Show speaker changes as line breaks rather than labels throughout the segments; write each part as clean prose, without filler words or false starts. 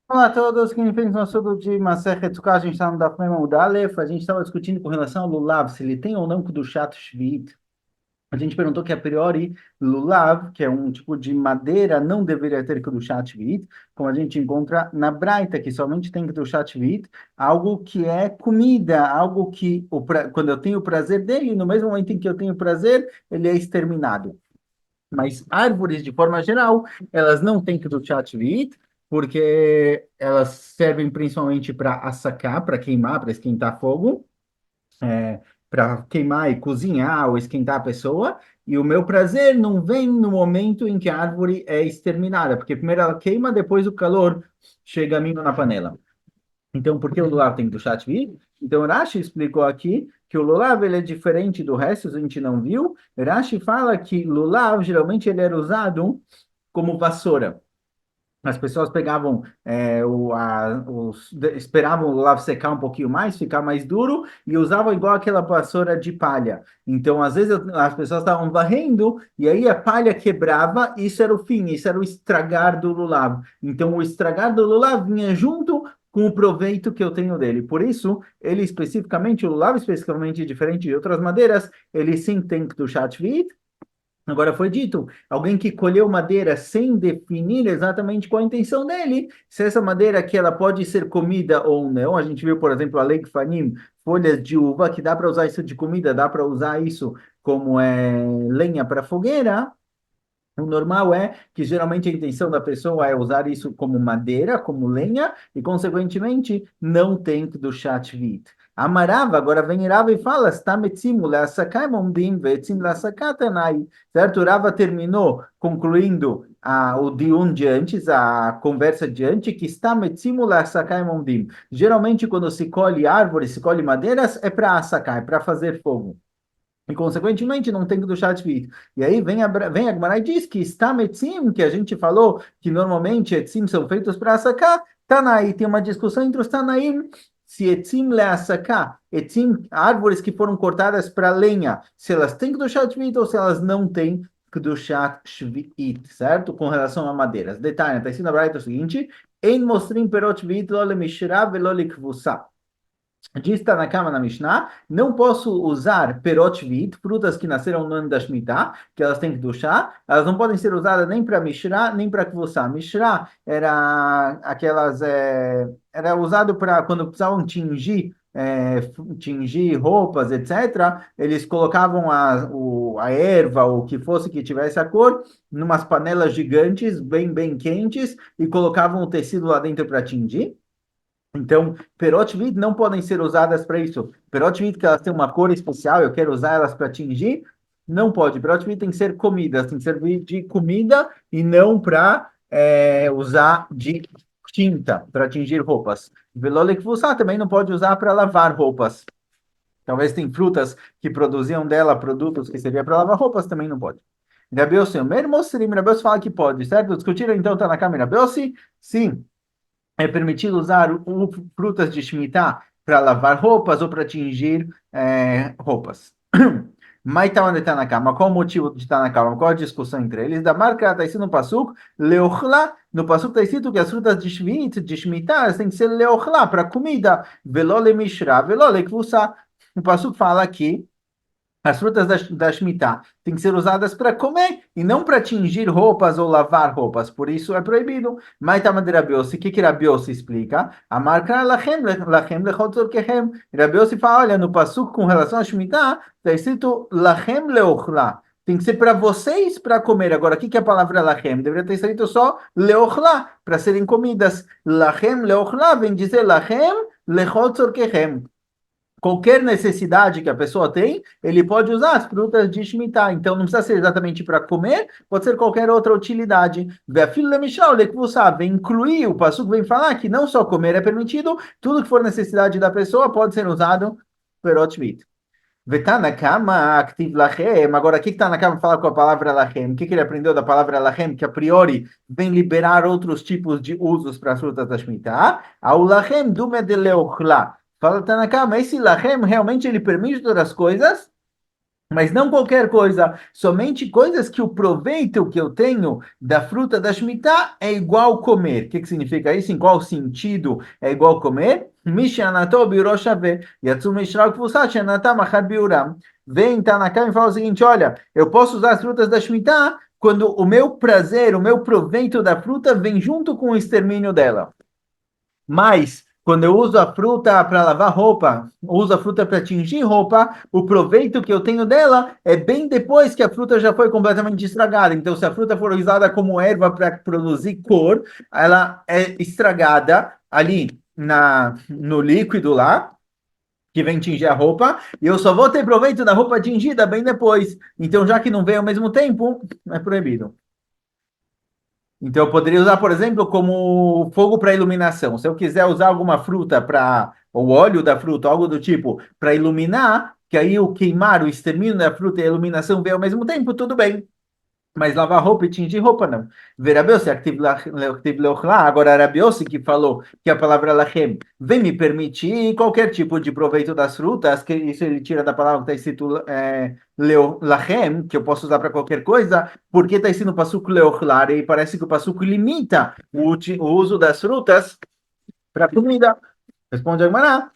Olá a todos, quem fez nosso estudo de Masechet Sukkot, a gente está no Daf Mem Amud Aleph, a gente estava discutindo com relação ao Lulav, se ele tem ou não Kedushat Shvit. A gente perguntou que a priori Lulav, que é um tipo de madeira, não deveria ter Kedushat Shvit, como a gente encontra na Braita, que somente tem Kedushat Shvit, algo que é comida, algo que quando eu tenho o prazer dele, no mesmo momento em que eu tenho o prazer, ele é exterminado. Mas árvores, de forma geral, elas não têm Kedushat Shvi'it, porque elas servem principalmente para assacar, para queimar, para esquentar fogo, para queimar e cozinhar ou esquentar a pessoa. E o meu prazer não vem no momento em que a árvore é exterminada, porque primeiro ela queima, depois o calor chega a mim na panela. Então, por que o Lulav tem do chat vir? Então, Rashi explicou aqui que o Lulav ele é diferente do resto, a gente não viu. Rashi fala que Lulav, geralmente, ele era usado como vassoura. As pessoas pegavam, esperavam o lulav secar um pouquinho mais, ficar mais duro, e usavam igual aquela vassoura de palha. Então, às vezes, as pessoas estavam varrendo, e aí a palha quebrava, isso era o fim, isso era o estragar do lulav. Então, o estragar do lulav vinha junto com o proveito que eu tenho dele. Por isso, ele especificamente, o lulav especificamente, diferente de outras madeiras, ele sim tem Kedushat Shvi'it. Agora foi dito, alguém que colheu madeira sem definir exatamente qual a intenção dele, se essa madeira aqui ela pode ser comida ou não. A gente viu, por exemplo, a Legfanim, folhas de uva, que dá para usar isso de comida, dá para usar isso como lenha para fogueira. O normal é que geralmente a intenção da pessoa é usar isso como madeira, como lenha, e consequentemente não tem do vit. Amarava, agora vem Rava e fala, está metzimu leasakai momdim vetzim leasakatanai. Certo? Rava terminou concluindo o diun de antes, a conversa de antes, que está metzimu leasakai momdim. Geralmente quando se colhe árvores, se colhe madeiras, é para assacar, é para fazer fogo. E, consequentemente, não tem do chat fit. E aí vem a Gemara e diz que está etzim, que a gente falou que normalmente etzim são feitos para assacar, Tanaí, tem uma discussão entre os Tanaim, se etzim le assacar, etzim, árvores que foram cortadas para lenha, se elas têm do chat fit ou se elas não têm do chat shvit, certo? Com relação a madeiras. Detalhe, está escrito na Braita o seguinte, Ein mostrim perot shvit lo le mishra velo le kvusa. Diz Tanakama na Mishnah, não posso usar perot vit, frutas que nasceram no ano da Shemitah, que elas têm que duchar, elas não podem ser usadas nem para Mishra, nem para Kvussá. Mishra era era usado para quando precisavam tingir roupas, etc. Eles colocavam a erva, ou o que fosse que tivesse a cor, numas panelas gigantes, bem quentes, e colocavam o tecido lá dentro para tingir. Então, perote vit não podem ser usadas para isso. Perote vit que elas têm uma cor especial, eu quero usar elas para tingir, não pode. Perote vit tem que ser comidas, tem que servir de comida e não para usar de tinta para tingir roupas. Velole que você também não pode usar para lavar roupas. Talvez tem frutas que produziam dela produtos que seria para lavar roupas, também não pode. Rabiossi, o mesmo Rabiossi fala que pode, certo? Discutiram então, está na câmera. Rabiossi, sim, é permitido usar frutas de Shemitah para lavar roupas ou para tingir roupas. Mas está onde está na cama? Qual o motivo de estar na cama? Qual a discussão entre eles? Da marca está escrito no Pasuk, Leochla. No Pasuk está escrito que as frutas de Shemitah têm que ser Leochla, para comida. Velole Mishra, Velole Kvusa. O Pasuk fala aqui as frutas da Shemitah têm que ser usadas para comer e não para tingir roupas ou lavar roupas. Por isso é proibido. Mas tá de Rabiossi, o que Rabiossi explica? A marca lachem lechotzor kechem. Rabiossi fala, olha, no pasuk com relação à Shemitah, está escrito lachem leochla. Tem que ser para vocês para comer. Agora, o que é a palavra lachem? Deveria ter escrito só leochla, para serem comidas. Lachem leochla vem dizer lachem lechotzor kechem. Qualquer necessidade que a pessoa tem, ele pode usar as frutas de Shemitah. Então, não precisa ser exatamente para comer, pode ser qualquer outra utilidade. Vem incluir, o Passuco vem falar que não só comer é permitido, tudo que for necessidade da pessoa pode ser usado perot shvit. Vetá na cama, activ lachem. Agora, o que está na cama fala com a palavra lachem? O que ele aprendeu da palavra lachem? Que a priori vem liberar outros tipos de usos para as frutas da Shemitah. Ao lachem dume de leochla. Fala Tanakama, esse Lahem realmente ele permite todas as coisas, Mas não qualquer coisa, somente coisas que o proveito que eu tenho da fruta da Shemitah é igual comer. O que significa isso? Em qual sentido é igual comer? Mishanato biuroshave, yatsu mishral kfusat shenata machad biuram. Vem Tanakam e fala o seguinte, olha, eu posso usar as frutas da Shemitah quando o meu prazer, o meu proveito da fruta vem junto com o extermínio dela. Mas, quando eu uso a fruta para lavar roupa, uso a fruta para tingir roupa, o proveito que eu tenho dela é bem depois que a fruta já foi completamente estragada. Então, se a fruta for usada como erva para produzir cor, ela é estragada ali no líquido lá, que vem tingir a roupa, e eu só vou ter proveito da roupa tingida bem depois. Então, já que não veio ao mesmo tempo, é proibido. Então, eu poderia usar, por exemplo, como fogo para iluminação. Se eu quiser usar alguma fruta para, ou óleo da fruta, algo do tipo, para iluminar, que aí o queimar, o extermínio da fruta e a iluminação vem ao mesmo tempo, tudo bem. Mas lavar roupa e tingir roupa, não. Verabiossi, active leochlá. Agora, Rabiossi que falou que a palavra lachem vem me permitir qualquer tipo de proveito das frutas, que isso ele tira da palavra que está escrito lachem, que eu posso usar para qualquer coisa, porque está escrito no passuco leochlá, e parece que o passuco limita o uso das frutas para comida. Responde a Gemara.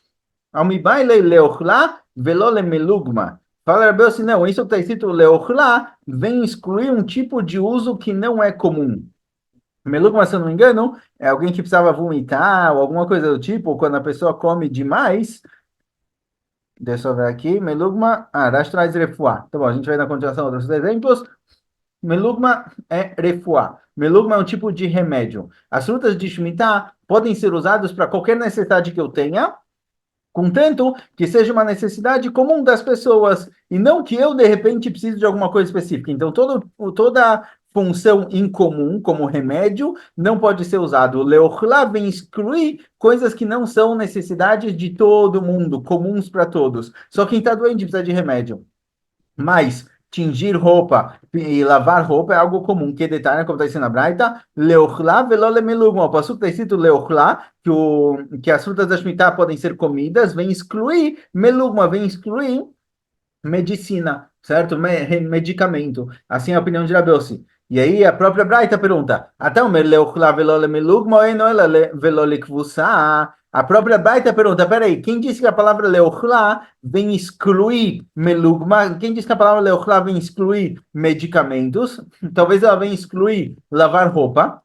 Almibaile leochlá velole melugma. Fala, Rabeu, assim, não, isso que está escrito leochlá vem excluir um tipo de uso que não é comum. Melugma, se eu não me engano, é alguém que precisava vomitar ou alguma coisa do tipo, ou quando a pessoa come demais. Deixa eu ver aqui. Melugma, Rashi traz refuá. Tá bom, a gente vai na continuação outros exemplos. Melugma é refuá. Melugma é um tipo de remédio. As frutas de Shemitah podem ser usadas para qualquer necessidade que eu tenha, contanto que seja uma necessidade comum das pessoas, e não que eu, de repente, precise de alguma coisa específica. Então, toda função incomum, como remédio, não pode ser usado. O Leochlá vem excluir coisas que não são necessidades de todo mundo, comuns para todos. Só quem está doente precisa de remédio. Mas tingir roupa e lavar roupa é algo comum. Que detalhe, como está escrito na Braita, leochlá velole melugma. O passuco está escrito leochlá, que as frutas da Shemitah podem ser comidas, vem excluir melugma, vem excluir medicina, certo? Medicamento. Assim é a opinião de Rabiossi. E aí a própria Braita pergunta, até o meleuchla velole melugma ou enoela velole kvusa? A própria Braita pergunta, peraí, quem disse que a palavra leuchla vem excluir melugma? Quem disse que a palavra leuchla vem excluir medicamentos? Talvez ela venha excluir lavar roupa,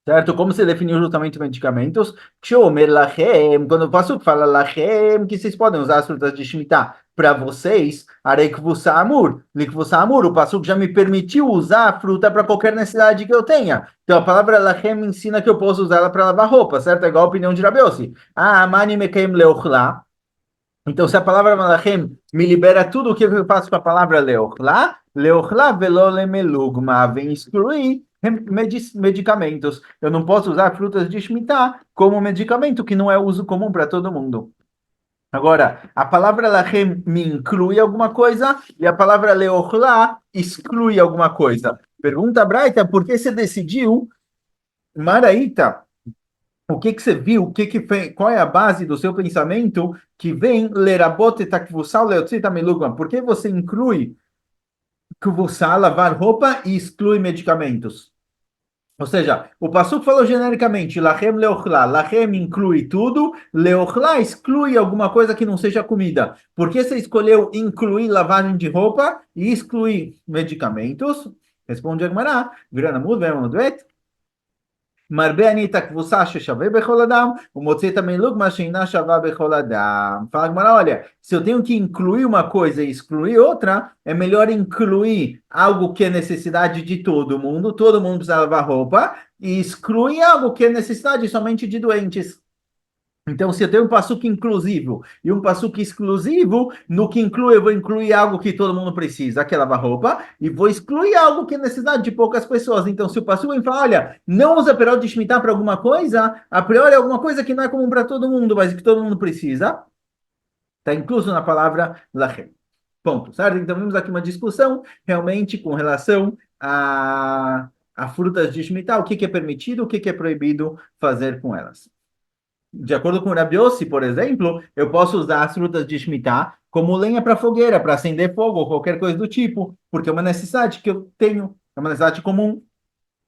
certo? Como se definiu justamente medicamentos? Kshomer lachem, quando eu passo fala lachem, que vocês podem usar as frutas de Shemitah para vocês, arekvusa amur, likvusa amur, o passuco já me permitiu usar a fruta para qualquer necessidade que eu tenha. Então a palavra lachem me ensina que eu posso usá-la para lavar roupa, certo? É igual a opinião de Rabiossi. Ah, mani mekem leochla. Então, se a palavra malachem me libera tudo, o que eu faço com a palavra leochla? Leochla velole melugma, vem excluir medicamentos. Eu não posso usar frutas de Shemitah como medicamento, que não é uso comum para todo mundo. Agora, a palavra lachem me inclui alguma coisa e a palavra leochla exclui alguma coisa. Pergunta a Braita, por que você decidiu, Maraíta? O que que você viu? Qual é a base do seu pensamento que vem lerabot takvusal leotzita melugma? Por que você inclui kvussal, lavar roupa, e exclui medicamentos? Ou seja, o Passuco falou genericamente, lachem leochla, lachem inclui tudo, leochla exclui alguma coisa que não seja comida. Por que você escolheu incluir lavagem de roupa e excluir medicamentos? Responde a Gemara, grana muda, מרבה אני את הכבוסה ששווה בכל אדם, ומוציא את המילוג שאינה שווה בכל אדם. Fala, Gemara, olha, se eu tenho que incluir uma coisa e excluir outra, é melhor incluir algo que é necessidade de todo mundo precisa lavar roupa, e excluir algo que é necessidade somente de doentes. Então, se eu tenho um passuco inclusivo e um passuco exclusivo, no que inclui, eu vou incluir algo que todo mundo precisa, que é lavar roupa, e vou excluir algo que é necessidade de poucas pessoas. Então, se o passuco fala, olha, não usa perol de Shemitah para alguma coisa, a priori é alguma coisa que não é comum para todo mundo, mas que todo mundo precisa, está incluso na palavra lachem. Ponto, certo? Então, vimos aqui uma discussão realmente com relação a frutas de Shemitah, o que que é permitido, o que que é proibido fazer com elas. De acordo com o Rabiossi, por exemplo, eu posso usar as frutas de Shemitah como lenha para fogueira, para acender fogo ou qualquer coisa do tipo, porque é uma necessidade que eu tenho, é uma necessidade comum.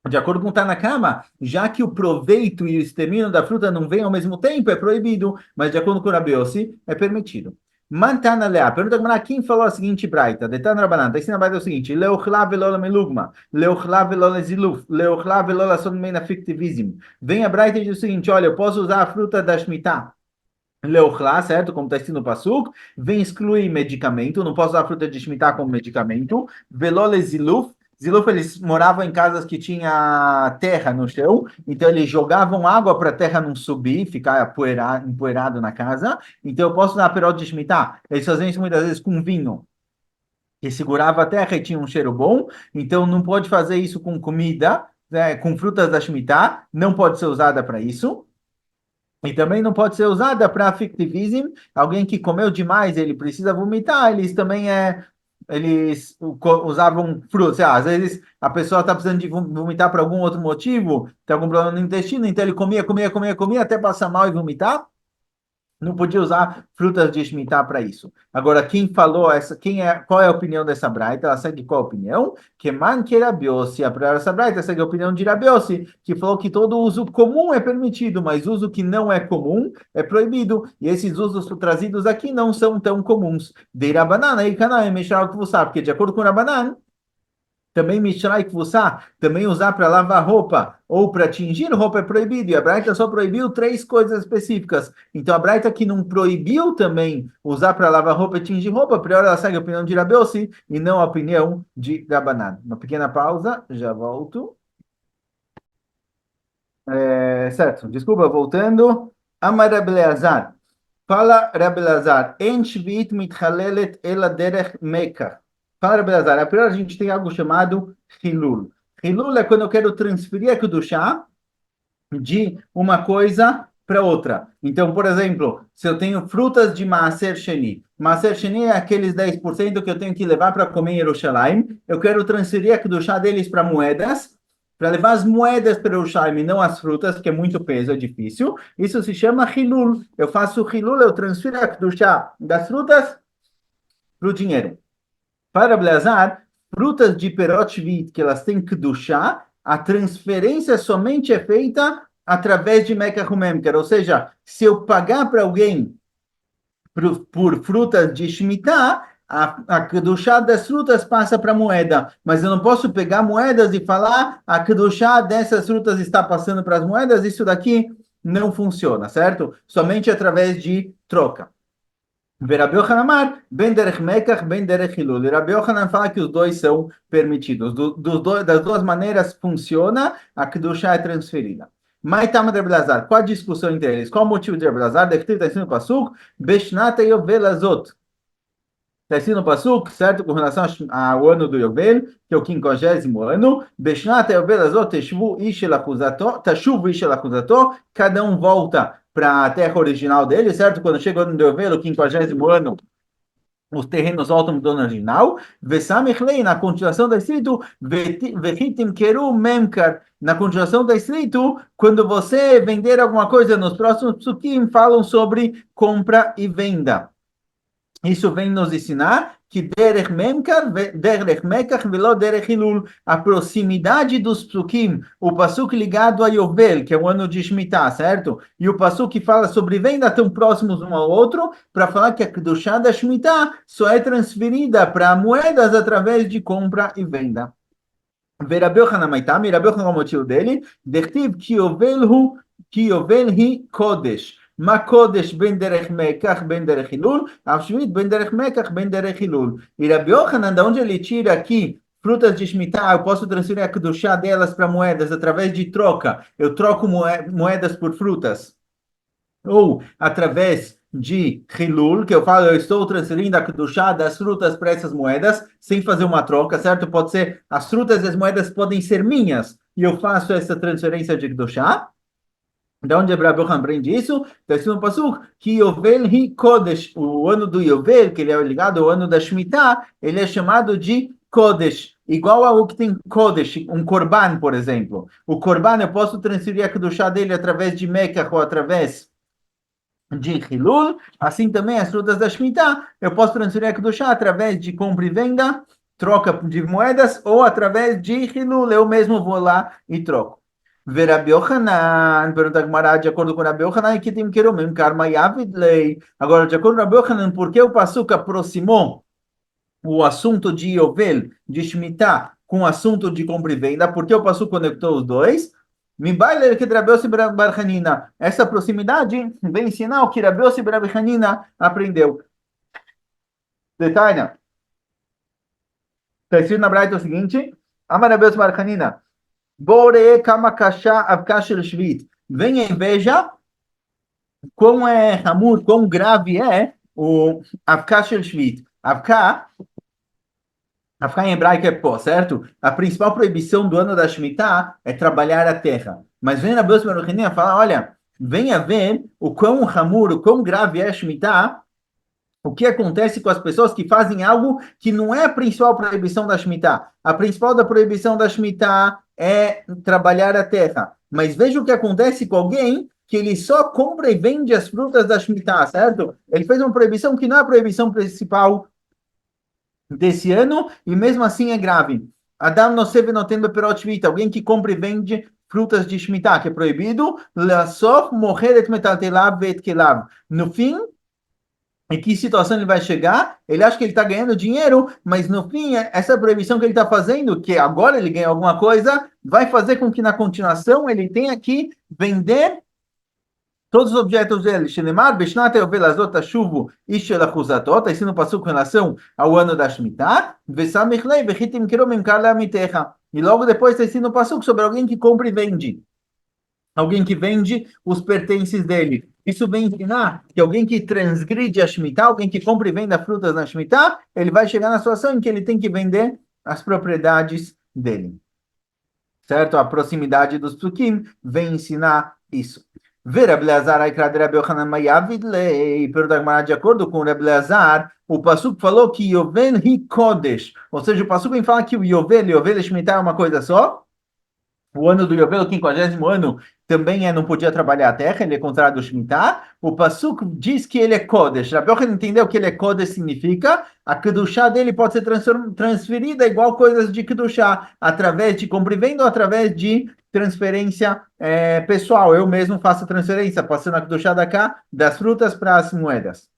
De acordo com o Tanakama, já que o proveito e o extermínio da fruta não vêm ao mesmo tempo, é proibido, mas de acordo com o Rabi Yossi, é permitido. Mantana Lea, pergunta como quem falou a seguinte braita, Detana Rabanan, está ensinando a braita o seguinte, Leochlá velola melugma, Leochlá velola ziluf, Leochlá velola sonmeina fictivism. Vem a braita e diz o seguinte, olha, eu posso usar a fruta da Shemitah, Leochlá, certo? Como está escrito no Pasuk, vem excluir medicamento, não posso usar a fruta de Shemitah como medicamento. Velole ziluf, ziluf eles moravam em casas que tinha terra no chão, então eles jogavam água para a terra não subir, ficar empoeirado na casa. Então eu posso usar a perol de Shemitah. Eles faziam isso muitas vezes com vinho, que segurava a terra e tinha um cheiro bom. Então não pode fazer isso com comida, né, com frutas da Shemitah, não pode ser usada para isso. E também não pode ser usada para fictivism. Alguém que comeu demais, ele precisa vomitar. Eles também usavam frutas. Às vezes a pessoa está precisando de vomitar por algum outro motivo, tem algum problema no intestino, então ele comia até passar mal e vomitar. Não podia usar frutas de Shemitah para isso. Agora, quem falou qual é a opinião dessa braita? Ela segue qual a opinião? Que man que Rabiossi, essa braita segue a opinião de Rabiossi, que falou que todo uso comum é permitido, mas uso que não é comum é proibido. E esses usos trazidos aqui não são tão comuns. De Rabanan, aí Canaã, Mexer que você sabe, porque de acordo com Rabanan, também Mishra e Kvussá, também usar para lavar roupa ou para tingir roupa é proibido. E a Braita só proibiu três coisas específicas. Então a Braita que não proibiu também usar para lavar roupa e tingir roupa, prior ela segue a opinião de Rabiossi e não a opinião de Rabanan. Uma pequena pausa, já volto. Certo, desculpa, voltando. Amar Rabbi Eleazar. Fala Rabbi Eleazar, En Shvit mitchalelet ela derech mekach. Fala Rabbi Eleazar, primeiro a gente tem algo chamado Hilul. Hilul é quando eu quero transferir a Kedushá de uma coisa para outra. Então, por exemplo, se eu tenho frutas de Maaser Sheni é aqueles 10% que eu tenho que levar para comer em Yerushalayim, eu quero transferir a Kedushá deles para moedas, para levar as moedas para Yerushalayim, não as frutas, porque é muito peso, é difícil. Isso se chama Hilul. Eu faço Hilul, eu transfiro a Kedushá das frutas para o dinheiro. Para Blazar, frutas de Perot Shvit, que elas têm Kedushá, a transferência somente é feita através de Mekach Memker, ou seja, se eu pagar para alguém por frutas de Shemitah, a Kedushá das frutas passa para moeda, mas eu não posso pegar moedas e falar a Kedushá dessas frutas está passando para as moedas, isso daqui não funciona, certo? Somente através de troca. Rabi Yohanan ben derech mekach, ben derech hilul. Rabi Yohanan fala que os dois são permitidos. Das duas maneiras funciona, a Kedushá é transferida. Mas Tama de Rabi Lazar, qual a discussão entre eles? Qual o motivo de Rabi Lazar? Deve estar ensinando o Pasuk, Beshnata Yovelazot. Está escrito no Pasuk, certo? Com relação ao ano do Yovel, que é o 50º ano. Beshnata Yovelazot, Tashuv Ishel Achuzato, cada um volta para a terra original dele, certo? Quando chega o ano do Yovel, o 50º ano, os terrenos voltam do dono original. Vesamichlei, na continuação da escrito, Vechitim Keru Memkar. Na continuação da escrito, quando você vender alguma coisa nos próximos psukim, falam sobre compra e venda. Isso vem nos ensinar que derech memkar, derech mekach velo derech hilul, a proximidade dos psukim, o pasuk ligado a Yovel, que é o ano de Shemitah, certo? E o pasuk que fala sobre venda tão próximos um ao outro, para falar que a Kedushá da Shemitah só é transferida para moedas através de compra e venda. Verabi Yochanan Maitam, Rabi Yochanan, o motivo dele, dertiv ki Yovel hi kodesh. Ma kodesh ben derech mekach ben derech hilul, avshvit ben derech mekach ben derech hilul. E Rabi Yochanan, de onde ele tira aqui frutas de Shemitah, eu posso transferir a kedushá delas para moedas através de troca. Eu troco moedas por frutas. Ou através de Hilul, que eu falo, eu estou transferindo a Kedushá das frutas para essas moedas, sem fazer uma troca, certo? Pode ser, as frutas e as moedas podem ser minhas, e eu faço essa transferência de Kedushá. De onde Rabi Yochanan aprende isso? Está escrito no Pasuk, que Yovel hi Kodesh, o ano do Yovel, que ele é ligado ao ano da Shemitah, ele é chamado de Kodesh, igual ao que tem Kodesh, um Korban, por exemplo. O Korban, eu posso transferir a Kedushá dele através de Mecca ou através de Hilul, assim também as frutas da Shemitah, eu posso transferir a Kedushá através de compra e venda, troca de moedas, ou através de Hilul, eu mesmo vou lá e troco. Ver Rabi Yohanan, pergunta a Gemara, de acordo com Rabi Yohanan, que tem que ir o mesmo karma yavid lei. Agora, de acordo com Rabi Yohanan, por que o Passuca aproximou o assunto de Yovel, de Shemitah, com o assunto de compra e venda? Por que o Passuca conectou os dois? Mibailer que Rabiose Bar Hanina. Essa proximidade vem ensinar o que Rabiose Bar Hanina aprendeu. Detalhe, está escrito na Braita o seguinte: Amar Rabiose Bar Hanina. Bore kama kasha avkashel shvit. Venha e veja quão é Hamur, quão grave é o avkashel shvit. Avká em hebraico é pó, certo? A principal proibição do ano da Shemitah é trabalhar a terra. Mas vem na Bíblia Baruch fala, olha, venha ver o quão ramuro, o quão grave é a Shemitah, o que acontece com as pessoas que fazem algo que não é a principal proibição da Shemitah. A principal da proibição da Shemitah é trabalhar a terra. Mas veja o que acontece com alguém que ele só compra e vende as frutas da Shemitah, certo? Ele fez uma proibição que não é a proibição principal desse ano e mesmo assim é grave. Adam Noseve Notendo Perot Shmita, alguém que compra e vende frutas de Shemitah, que é proibido, Lasof Moher Metaltelav et Kelav. No fim, em que situação ele vai chegar? Ele acha que ele está ganhando dinheiro, mas no fim, essa proibição que ele está fazendo, que agora ele ganha alguma coisa, vai fazer com que na continuação ele tenha que vender todos os objetos dele. Shenemar, Beshnat Yovelazot Tashuvu Ishel Achuzatot, está ensino passo com relação ao ano da Shemitah, Vesamichlei Vechitim Keromim Karla Mitecha. E logo depois está ensino passo sobre alguém que compra e vende. Alguém que vende os pertences dele. Isso vem ensinar que alguém que transgride a Shemitah, alguém que compra e vende frutas na Shemitah, ele vai chegar na situação em que ele tem que vender as propriedades dele. Certo? A proximidade dos psukim vem ensinar isso. Ver Rabi Leazar, Rabi Yochanan Mayavid lei, pergunta de acordo com Rabi Leazar, o Pasuk falou que Yovel hi Kodesh, ou seja, o Pasuk vem falar que o Yovel e Shemitah é uma coisa só. O ano do Yovel, o 50º ano, também não podia trabalhar a terra, ele é contrário do Shemitah. O Pasuk diz que ele é Kodesh. Rabi Yochanan entendeu que ele é Kodesh significa a Kedushá dele pode ser transferida igual coisas de Kedushá, através de compra e venda ou através de transferência pessoal. Eu mesmo faço a transferência, passando a Kedushá da cá, das frutas para as moedas.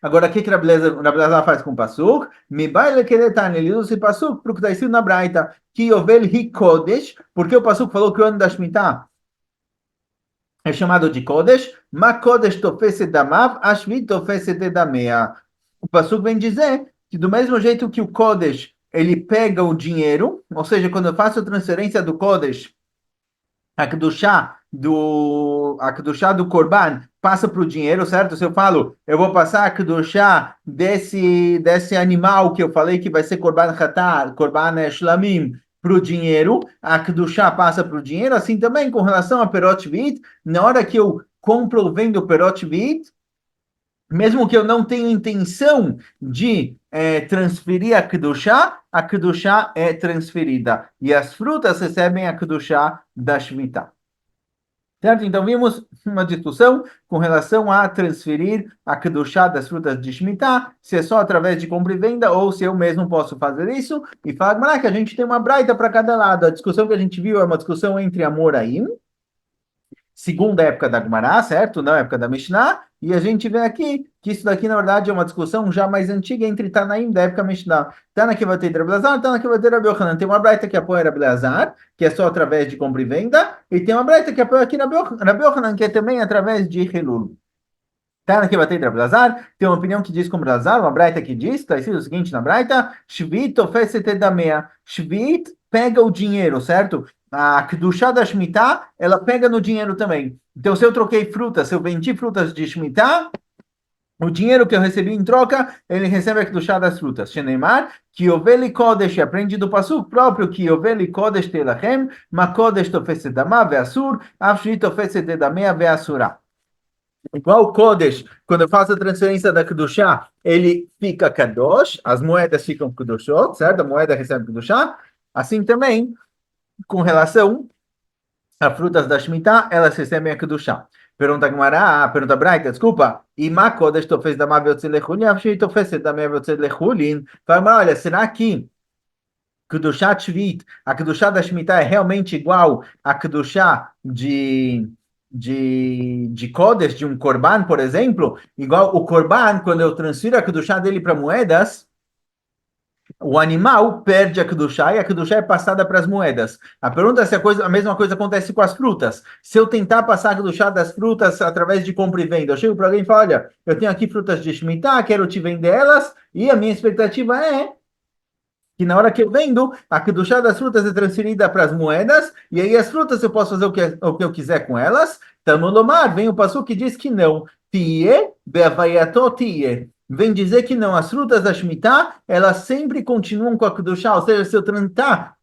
Agora, o que que Rabeleza faz com o Pasuk? Me baile que detalhe, ele usa esse Pasuk porque está escrito na Braita, que Yovel hi Kodesh, porque o Pasuk falou que o ano da Shemitah é chamado de Kodesh, ma Kodesh tofeset damav, ashvit tofeset damea. O Pasuk vem dizer que do mesmo jeito que o Kodesh, ele pega o dinheiro, ou seja, quando eu faço a transferência do Kodesh, a Kedushá do Korban passa para o dinheiro, certo? Se eu falo, eu vou passar a Kedushá desse animal que eu falei que vai ser Korban Khatar, Korban Shlamim, para o dinheiro, a Kedushá passa para o dinheiro, assim também com relação a Perot Vit, na hora que eu compro ou vendo Perot Vit, mesmo que eu não tenha intenção de transferir a Kedushá é transferida. E as frutas recebem a Kedushá da Shemitah. Certo? Então, vimos uma discussão com relação a transferir a Kedushá das frutas de Shemitah, se é só através de compra e venda ou se eu mesmo posso fazer isso. E fala que a gente tem uma braita para cada lado. A discussão que a gente viu é uma discussão entre Amoraim, segunda época da Gemara, certo? Não época da Mishnah. E a gente vê aqui que isso daqui, na verdade, é uma discussão já mais antiga entre Tanaim da época Mishnah. Tana que vai ter Rabi Leazar, Tana que vai ter Rabi Yochanan. Tem uma braita que apoia Rabi Leazar, que é só através de compra e venda, e tem uma braita que apoia aqui Rabi Yochanan, que é também através de Hilul. Tana que vai ter Rabi Leazar, tem uma opinião que diz como Rabi Leazar, uma braita que diz, está escrito o seguinte na braita, Shvit ofece damea. Shvit pega o dinheiro, certo? A Kedushá da Shemitah, ela pega no dinheiro também. Então, se eu troquei frutas, se eu vendi frutas de Shemitah, o dinheiro que eu recebi em troca, ele recebe a Kedushá das frutas. Sheneimar, que Yoveli Kodesh, aprende do Pasuk próprio, que Yoveli Kodesh telachem, ma Kodesh tofeset dama ve'asur, afshri tofeset damea ve'asura. Igual o Kodesh, quando eu faço a transferência da Kedushá, ele fica Kadosh, as moedas ficam Kedushot, certo? A moeda recebe Kedushá. Assim também, com relação a frutas da Shemitah, elas recebem a Kedushá. Pergunta Gemara, pergunta Braita, desculpa. E Makodesh tofes da Maveotze Lechulin, Avshei tofes da Maveotze Lechulin. Fala, olha, será que Kedushá Shvit, a Kedushá da Shemitah é realmente igual a Kedushá de Kodesh, de um Korban, por exemplo? Igual o Korban, quando eu transfiro a Kedushá dele para moedas, o animal perde a Kedushá e a Kedushá é passada para as moedas. A pergunta é se a mesma coisa acontece com as frutas. Se eu tentar passar a Kedushá das frutas através de compra e venda, eu chego para alguém e falo, olha, eu tenho aqui frutas de Shemitah, quero te vender elas, e a minha expectativa é que na hora que eu vendo, a kedushá das frutas é transferida para as moedas, e aí as frutas eu posso fazer o que eu quiser com elas. Tamulomar, vem o passuco que diz que não. Tie, beavayato tie. Vem dizer que não, as frutas da Shemitah, elas sempre continuam com a kedushá, ou seja, se eu tentar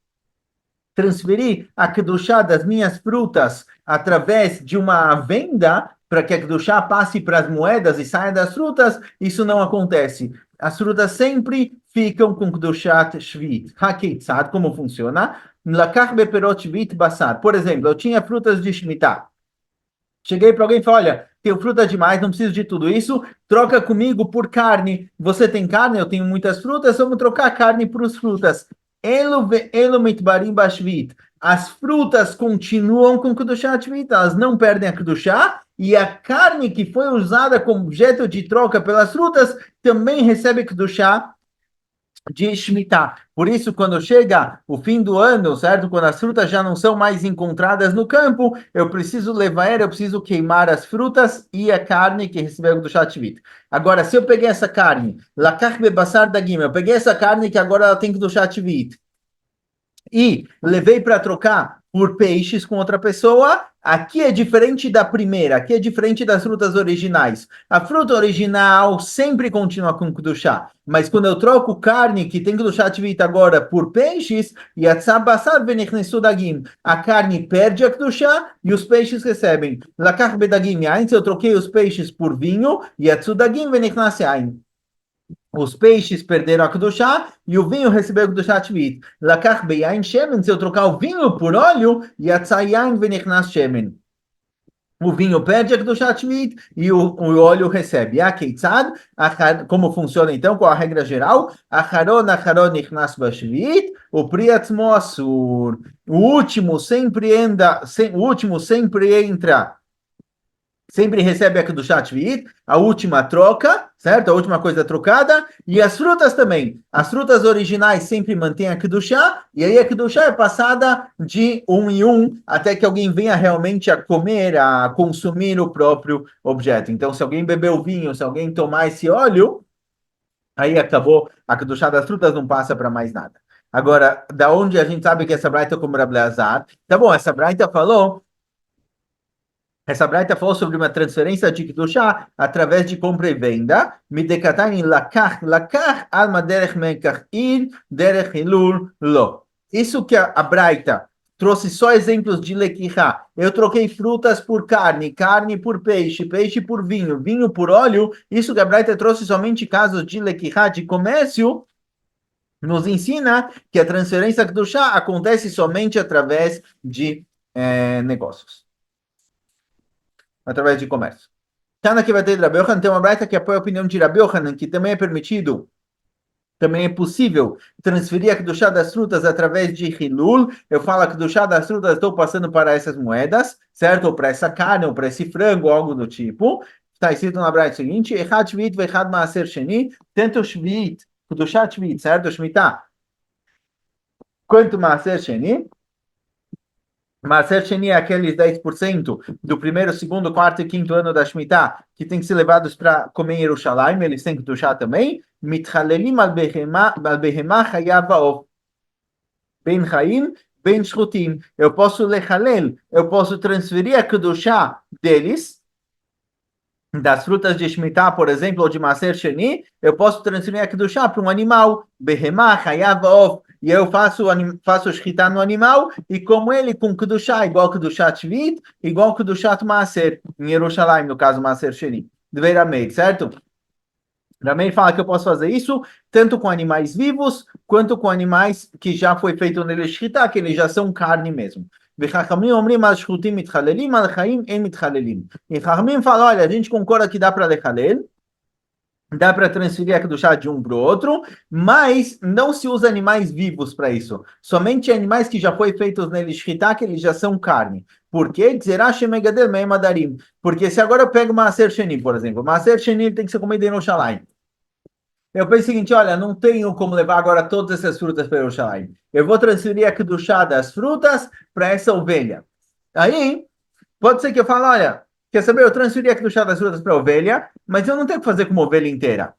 transferir a kedushá das minhas frutas através de uma venda, para que a kedushá passe para as moedas e saia das frutas, isso não acontece. As frutas sempre ficam com kedushat shvit. Hakeitzad, como funciona? Lakach beperot shvit basar. Por exemplo, eu tinha frutas de Shemitah. Cheguei para alguém e falei, olha, tenho fruta demais, não preciso de tudo isso, troca comigo por carne. Você tem carne, eu tenho muitas frutas, vamos trocar carne por as frutas. Elo mitbarim bashvit. As frutas continuam com Kedushá Shvit, elas não perdem a Kedushá, e a carne que foi usada como objeto de troca pelas frutas também recebe Kedushá de Shemitah. Por isso, quando chega o fim do ano, certo? Quando as frutas já não são mais encontradas no campo, eu preciso levar ela, eu preciso queimar as frutas e a carne que recebeu do Shatvit. Agora, se eu peguei essa carne, lakach bebassar dagim, eu peguei essa carne que agora ela tem que do Shatvit, e levei para trocar por peixes com outra pessoa, aqui é diferente da primeira, aqui é diferente das frutas originais. A fruta original sempre continua com Kedushá, mas quando eu troco carne, que tem Kedushá Tvit agora, por peixes, Yatzah Basar Venichnesu Dagim, a carne perde a Kedushá e os peixes recebem. Lakach Bedagim Yain, se eu troquei os peixes por vinho, Yatsu Dagim Venichnas Yain. Os peixes perderam a Kedushá e o vinho recebeu a Kedushá Tvit. Lakach beyain shemen, se eu trocar o vinho por óleo, yatzah yain venichnas shemen. O vinho perde a Kedushá Tvit e o óleo recebe. Akeitzad, como funciona então, qual a regra geral? Acharon acharon nichnas bashvit, o priatzmo asur. O último sempre entra, sempre recebe a Kedushá Tvit, a última troca, certo? A última coisa trocada, e as frutas também. As frutas originais sempre mantêm a Kedushá, e aí a Kedushá é passada de um em um, até que alguém venha realmente a comer, a consumir o próprio objeto. Então, se alguém beber o vinho, se alguém tomar esse óleo, aí acabou, a Kedushá das frutas não passa para mais nada. Agora, da onde a gente sabe que essa Braita é como Rabi Elazar? Tá bom, essa Braita falou. Essa Braita falou sobre uma transferência de Kedushá através de compra e venda. Midekatayin lakach, lakach, alma derech mekach ir, derech hilul lo. Isso que a Braita trouxe só exemplos de lequihá. Eu troquei frutas por carne, carne por peixe, peixe por vinho, vinho por óleo. Isso que a Braita trouxe somente casos de lequihá, de comércio, nos ensina que a transferência do chá acontece somente através de negócios, através de comércio. Tana que vai ter Rabi Yohanan, tem uma braita que apoia a opinião de Rabi Yohanan, que também é permitido, também é possível transferir a Kedushá das frutas através de Hilul. Eu falo que Kedushá das frutas estou passando para essas moedas, certo? Ou para essa carne, ou para esse frango, algo do tipo. Está escrito na braita seguinte, Echad Shvit vechad Maaser Sheni, tanto Shvit, Kedushá Shvit, certo? Shemitah, quanto Maaser Sheni. Maaser Sheni é aqueles 10% do primeiro, segundo, quarto e quinto ano da Shemitah, que tem que ser levados para comer em Yerushalayim, eles têm que tuchar também. Mitchalelim al behemah chayav ha'of. Ben chaim, ben shchutim. Eu posso lechalel, eu posso transferir a kedushá deles, das frutas de Shemitah, por exemplo, ou de Maaser Sheni, eu posso transferir a kedushá para um animal. Behemah chayav ha'of. E eu faço shkita no animal, e como ele com Kedushá, igual Kedushá Tvit, igual Kedushá Maaser, em Yerushalayim, no caso Maaser Sheni, Dveiramei, certo? Rameir fala que eu posso fazer isso tanto com animais vivos, quanto com animais que já foi feito nele shkita, que eles já são carne mesmo. וחכמים אומרים על שחוטים מתחללים, על חיים אין מתחללים. E Chachamim fala, olha, a gente concorda que dá para lechalel, dá para transferir a Kedushá de um para o outro, mas não se usa animais vivos para isso. Somente animais que já foi feitos nele shritá, que eles já são carne. Por quê? Porque se agora eu pego Maaser Sheni, por exemplo, Maaser Sheni tem que ser comido em Yerushalayim. Eu penso o seguinte, olha, não tenho como levar agora todas essas frutas para Yerushalayim. Eu vou transferir a Kedushá das frutas para essa ovelha. Aí, pode ser que eu fale, olha, quer saber, eu transferi a Kedushá das frutas para a ovelha, mas eu não tenho que fazer com uma ovelha inteira.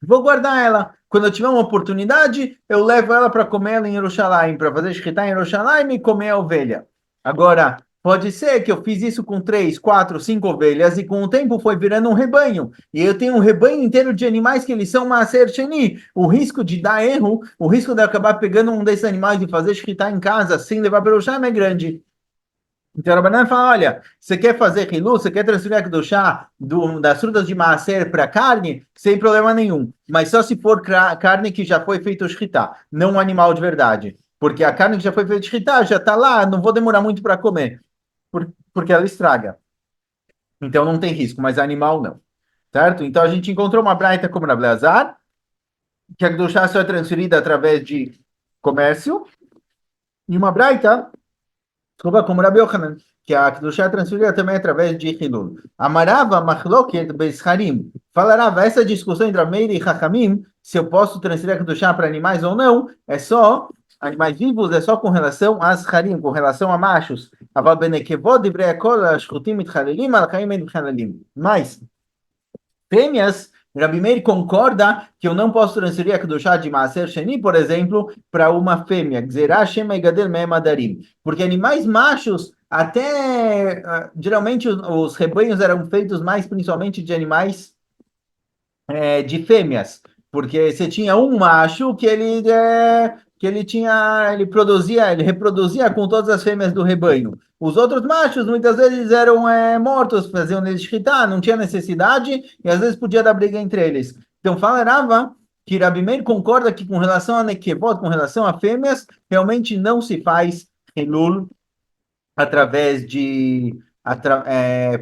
Vou guardar ela. Quando eu tiver uma oportunidade, eu levo ela para comer ela em Yerushalayim, para fazer shkita em Yerushalayim e comer a ovelha. Agora, pode ser que eu fiz isso com 3, 4, 5 ovelhas e com o tempo foi virando um rebanho. E eu tenho um rebanho inteiro de animais que eles são Maaser Sheni. O risco de dar erro, o risco de eu acabar pegando um desses animais e fazer shkita em casa sem levar para Yerushalayim é grande. Então, a Rabanan fala, olha, você quer fazer Hilu, você quer transferir a Kedushá das frutas de Maaser para carne, sem problema nenhum. Mas só se for carne que já foi feito shritá, não um animal de verdade. Porque a carne que já foi feita shritá já está lá, não vou demorar muito para comer, porque ela estraga. Então não tem risco, mas animal não. Certo? Então a gente encontrou uma braita como na Blazar, que a Kedushá só é transferida através de comércio, e uma braita desculpa, como Rabi Yochanan, que a Kedushá é transferida também através de Hilul. Amarava machloket beisharim. Falarava, essa discussão entre Meir e Chachamim, se eu posso transferir a Kedushá para animais ou não, é só, animais vivos, é só com relação às harim, com relação a machos. Aval benekevod divrei akol shchutim mitchalelim, al chaim mitchalelim. Mas, fêmeas, Rabi Meir concorda que eu não posso transferir a Kedushá de Maaser Sheni, por exemplo, para uma fêmea, Gzerah Shema Igadel Me'em Adarim. Porque animais machos, até geralmente os rebanhos eram feitos mais principalmente de animais de fêmeas, porque você tinha um macho ele reproduzia com todas as fêmeas do rebanho. Os outros machos muitas vezes eram mortos, faziam eles shritá, não tinha necessidade e às vezes podia dar briga entre eles. Então fala Rava que Rabi Meir concorda que com relação a nekevot, com relação a fêmeas, realmente não se faz helul através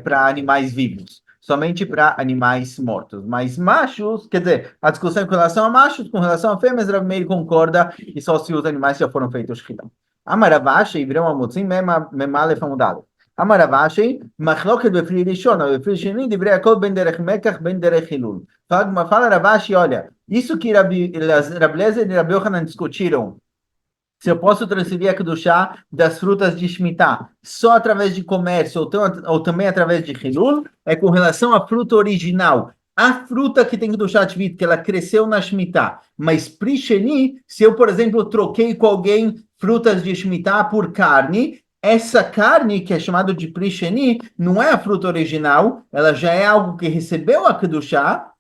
para animais vivos, somente para animais mortos. Mas machos, quer dizer, a discussão com relação a machos, com relação a fêmeas, Rav Meir concorda que só se os animais já foram feitos shchita. Amaravashi, virão amutzim, memalef amudalo. Amaravashi, machloket befri rishon, befri sheni, divrei akol ben derech mekach, ben derech hilul. Fala Ravashi, olha, isso que Rabi Lezer e Rabi Yochanan discutiram, se eu posso transferir a Kedushá das frutas de Shemitah só através de comércio ou também através de Hilul, é com relação à fruta original. A fruta que tem Kedushá Tvit, que ela cresceu na Shemitah. Mas Prisheni, se eu, por exemplo, troquei com alguém frutas de Shemitah por carne, essa carne, que é chamada de Prisheni, não é a fruta original, ela já é algo que recebeu a Kedushá.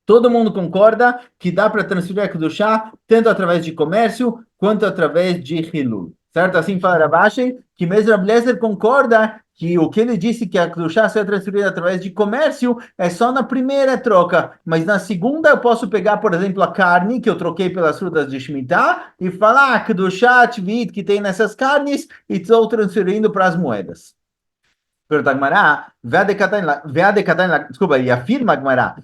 Todo mundo concorda que dá para transferir a Kedushá tanto através de comércio quanto através de Hilul. Certo? Assim fala Ravashi, que mesmo Rabi Lezer concorda que o que ele disse que a Kedushá só é transferida através de comércio é só na primeira troca, mas na segunda eu posso pegar, por exemplo, a carne que eu troquei pelas frutas de Shemitah e falar a Kedushá Tvit que tem nessas carnes e estou transferindo para as moedas. Pergunta a Gemara, desculpa, e afirma a Gemara,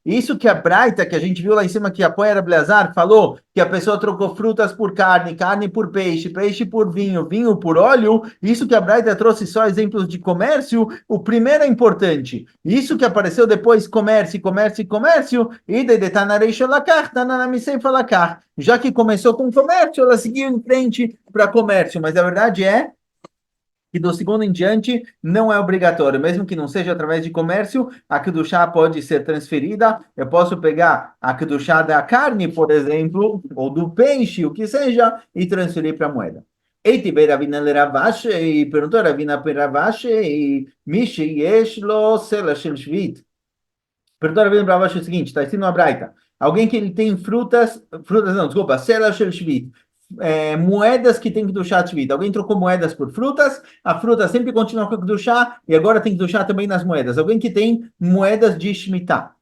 isso que a Braita, que a gente viu lá em cima, que apoia Rabi Eleazar, falou que a pessoa trocou frutas por carne, carne por peixe, peixe por vinho, vinho por óleo, isso que a Braita trouxe só exemplos de comércio, o primeiro é importante. Isso que apareceu depois, comércio, comércio, comércio, já que começou com comércio, ela seguiu em frente para comércio, mas a verdade é que do segundo em diante não é obrigatório, mesmo que não seja através de comércio, a Kedushá pode ser transferida. Eu posso pegar a Kedushá da carne, por exemplo, ou do peixe, o que seja, e transferir para a moeda. Eiti bei Ravina le Ravashi, e perguntou Ravina para Ravashi, Mishi yeshlo sela shel shvit. Perguntou Ravina para Ravashi o seguinte, está escrito na Braita, alguém que ele tem frutas não, desculpa, sela shel shvit, moedas que tem Kedushá Tvit. Alguém trocou moedas por frutas, a fruta sempre continua com Kedushá e agora tem Kedushá também nas moedas. Alguém que tem moedas de Shemitah.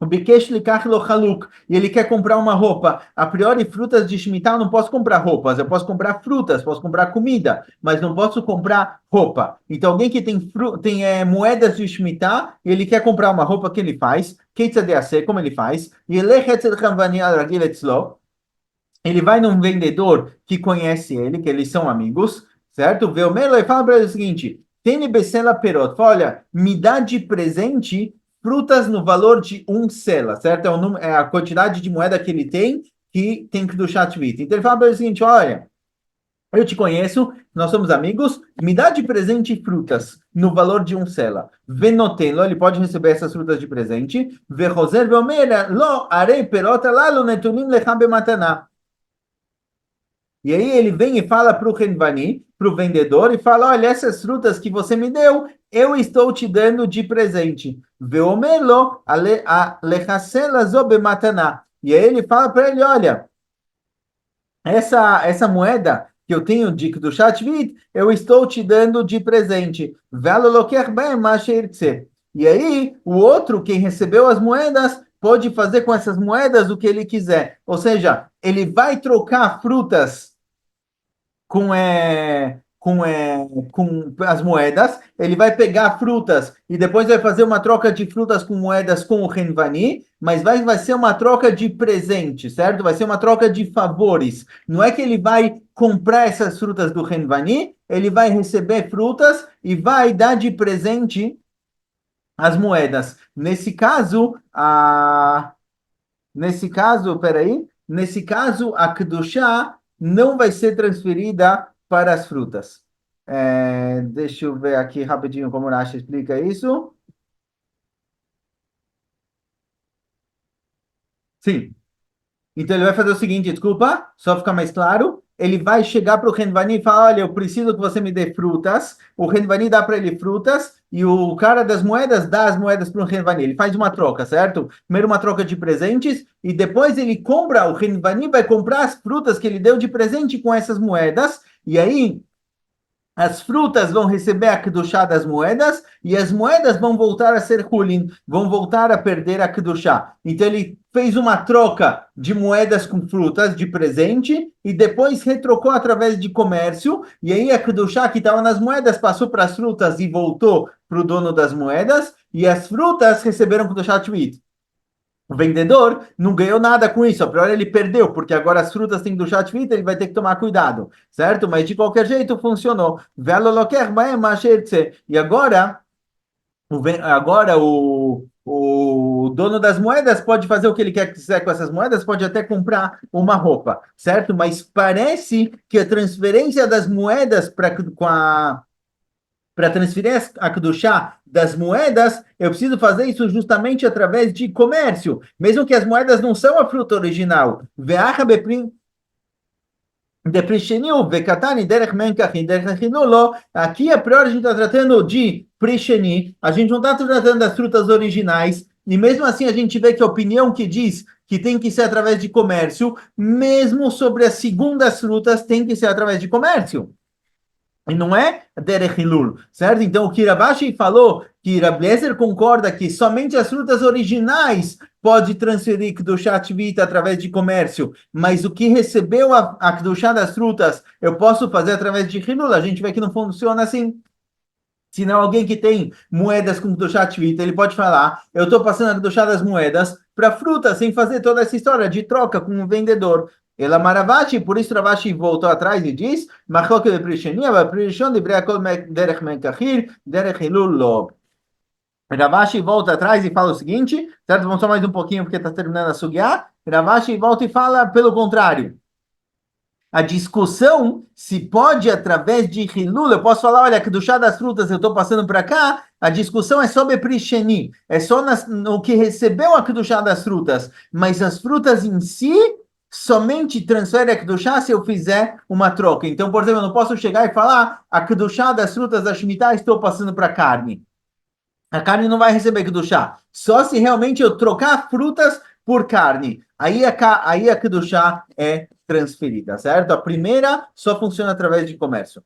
O Bikesh likach lo haluk, e ele quer comprar uma roupa. A priori, frutas de Shemitah, eu não posso comprar roupas, eu posso comprar frutas, posso comprar comida, mas não posso comprar roupa. Então, alguém que tem moedas de Shemitah, ele quer comprar uma roupa, que ele faz? Keitzad, como ele faz? E ele vai num vendedor que conhece ele, que eles são amigos, certo? Vê o Melo e fala para ele o seguinte: tem becela perot, fala, olha, me dá de presente frutas no valor de um sela, certo? É a quantidade de moeda que tem que do Shatvit. Então ele fala para ele o seguinte: olha, eu te conheço, nós somos amigos, me dá de presente frutas no valor de um sela. Venotelo, ele pode receber essas frutas de presente. Veroser veomera, lo arei perota lá lo netunim lechem bemataná. E aí ele vem e fala para o Renvani, para o vendedor, e fala: olha, essas frutas que você me deu, eu estou te dando de presente. Veomelo alechasela zobemataná. E aí ele fala para ele: olha, essa moeda que eu tenho do Shatvit, eu estou te dando de presente. Velo loker bem masheirtse. E aí, o outro, quem recebeu as moedas, pode fazer com essas moedas o que ele quiser. Ou seja, ele vai trocar frutas com as moedas, ele vai pegar frutas e depois vai fazer uma troca de frutas com moedas com o Renvani, mas vai ser uma troca de presente, certo? Vai ser uma troca de favores. Não é que ele vai comprar essas frutas do Renvani, ele vai receber frutas e vai dar de presente as moedas. Nesse caso, a Kedushá não vai ser transferida para as frutas. Deixa eu ver aqui rapidinho como o Rashi explica isso. Sim. Então ele vai fazer o seguinte, desculpa, só ficar mais claro. Ele vai chegar para o Renvani e falar: olha, eu preciso que você me dê frutas. O Renvani dá para ele frutas e o cara das moedas dá as moedas para o Renvani. Ele faz uma troca, certo? Primeiro uma troca de presentes e depois ele compra, o Renvani vai comprar as frutas que ele deu de presente com essas moedas. E aí as frutas vão receber a Kedushá das moedas e as moedas vão voltar a ser Hulin, vão voltar a perder a Kedushá. Então ele fez uma troca de moedas com frutas de presente e depois retrocou através de comércio. E aí a Kedushá que estava nas moedas passou para as frutas e voltou para o dono das moedas. E as frutas receberam Kedushá Tvit. O vendedor não ganhou nada com isso, a priori ele perdeu, porque agora as frutas têm do chat vida, ele vai ter que tomar cuidado, certo? Mas de qualquer jeito funcionou. E agora o dono das moedas pode fazer o que ele quiser com essas moedas, pode até comprar uma roupa, certo? Mas parece que a transferência das moedas para transferir a Kedushá das moedas, eu preciso fazer isso justamente através de comércio, mesmo que as moedas não são a fruta original. Aqui, a priori, a gente está tratando de Prisheni, a gente não está tratando das frutas originais, e mesmo assim a gente vê que a opinião que diz que tem que ser através de comércio, mesmo sobre as segundas frutas, tem que ser através de comércio. E não é Derech Hilul, certo? Então, o que Ravashi falou, que Rabi Eliezer concorda que somente as frutas originais pode transferir Kedushá Tvita através de comércio, mas o que recebeu a Kedushá das frutas, eu posso fazer através de Hilul. A gente vê que não funciona assim. Se não, alguém que tem moedas com Kedushá Tvita, ele pode falar: eu estou passando a Kedushá das moedas para frutas, sem fazer toda essa história de troca com o vendedor. Ela Maravashi, por isso Ravashi voltou atrás e diz: Machloket de Prishenia, va Prishon de Breakol derech Menkachir, derech Hilul lo. Ravashi volta atrás e fala o seguinte, certo? Vamos só mais um pouquinho porque está terminando a sugiá. Ravashi volta e fala pelo contrário. A discussão se pode através de Hilul, eu posso falar, olha, que do chá das frutas eu estou passando para cá, a discussão é sobre Prisheni, é só no que recebeu a Kedushá das frutas, mas as frutas em si somente transfere a Kedushá se eu fizer uma troca. Então, por exemplo, eu não posso chegar e falar, a Kedushá das frutas da Shemitah estou passando para carne. A carne não vai receber Kedushá. Só se realmente eu trocar frutas por carne. Aí a Kedushá é transferida, certo? A primeira só funciona através de comércio.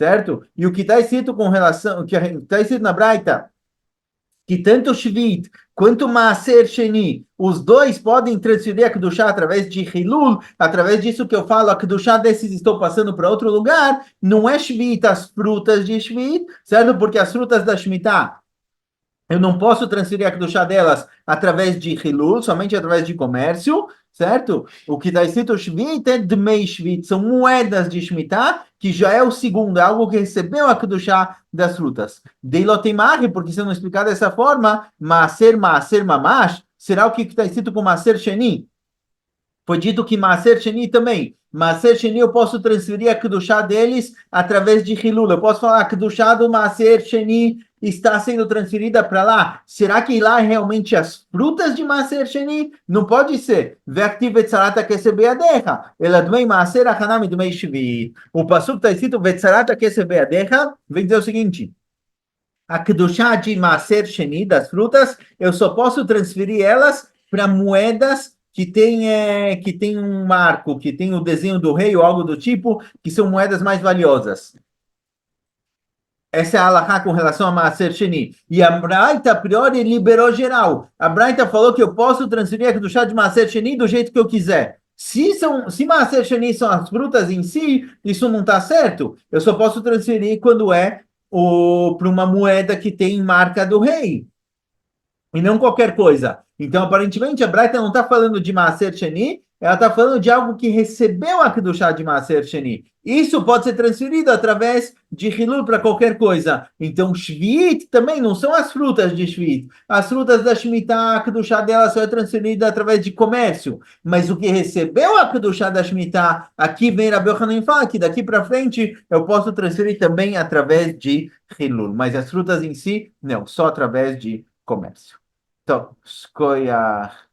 certo? E o que está escrito com relação, o que está escrito na Braita, que tanto Shvit quanto Maaser Sheni, os dois podem transferir a Kedushá através de Hilul, através disso que eu falo, a Kedushá desses estou passando para outro lugar, não é Shvit as frutas de Shvit, certo? Porque as frutas da Shemitah, eu não posso transferir a Kedushá delas através de Hilul, somente através de comércio, certo? O que está escrito Shvit é Dmei Shvit, são moedas de Shemitah, que já é o segundo, é algo que recebeu a Kedushá das frutas. Deilotemari, porque se eu não explicar dessa forma, Maaser Mamash, será o que está escrito com Maaser Sheni? Foi dito que Maaser Sheni também. Maaser Sheni eu posso transferir a Kedushá deles através de Hilul. Eu posso falar que a Kedushá do Maaser Sheni está sendo transferida para lá. Será que lá é realmente as frutas de Maaser Sheni? Não pode ser. Ve'aktiv etzarata kesebeadecha. Eladmei Maaser achanami dmei shvit. O passuco está escrito ve'etzarata kesebeadecha. Vem dizer o seguinte. A Kedushá de Maaser Sheni, das frutas, eu só posso transferir elas para moedas que tem um marco, que tem o desenho do rei ou algo do tipo, que são moedas mais valiosas. Essa é a halakha com relação a Maaser Sheni. E a Braita, a priori, liberou geral. A Braita falou que eu posso transferir a Kedushá de Maaser Sheni do jeito que eu quiser. Se Maaser Sheni são as frutas em si, isso não está certo. Eu só posso transferir quando é para uma moeda que tem marca do rei e não qualquer coisa. Então, aparentemente, a Braita não está falando de Maaser Sheni, ela está falando de algo que recebeu a Kedushá de Maaser Sheni. Isso pode ser transferido através de Hilul para qualquer coisa. Então, Shvit também não são as frutas de Shvit. As frutas da Shemitah, a Kedushá dela só é transferida através de comércio. Mas o que recebeu a Kedushá da Shemitah, aqui vem Rabbi Yochanan fala que daqui para frente eu posso transferir também através de Hilul. Mas as frutas em si, não, só através de comércio. טוב, שכוייח.